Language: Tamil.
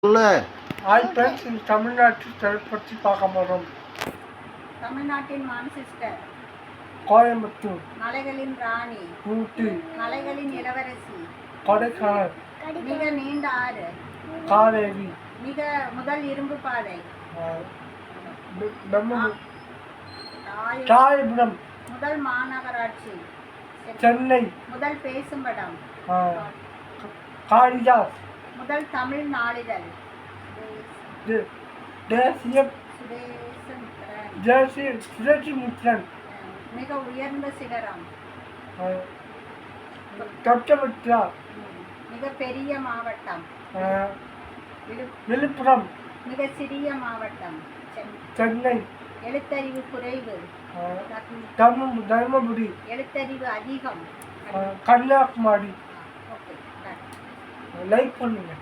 சொல்லு. ஹாய் ஃப்ரெண்ட்ஸ், இந்த தமிழ்நாட்டு பற்றி பார்க்க போகிறோம். தமிழ்நாட்டின் மான்செஸ்டர், கோயம்புத்தூர், மலைகளின் ராணி, ஊட்டி, மலைகளின் இளவரசி, கொடைக்கானல், மிக நீண்ட ஆறு, காவேரி, முதல் இரும்பு பாதை, தாயபுரம், முதல் மாநகராட்சி, சென்னை, முதல் பேசும் படம், காளிதாஸ், முதல் தமிழ் நாளிதழ், தேசிய சுதேசிமித்ரன், மிக உயர்ந்த சிகரம், தொட்டமித்ரா, மிக பெரிய மாவட்டம், விழுப்புரம், மிக சிறிய மாவட்டம், சென்னை, எழுத்தறிவு குறைவு, தர்மபுரி, எழுத்தறிவு அதிகம், கன்னியாகுமரி. லைக் பண்ணுங்க.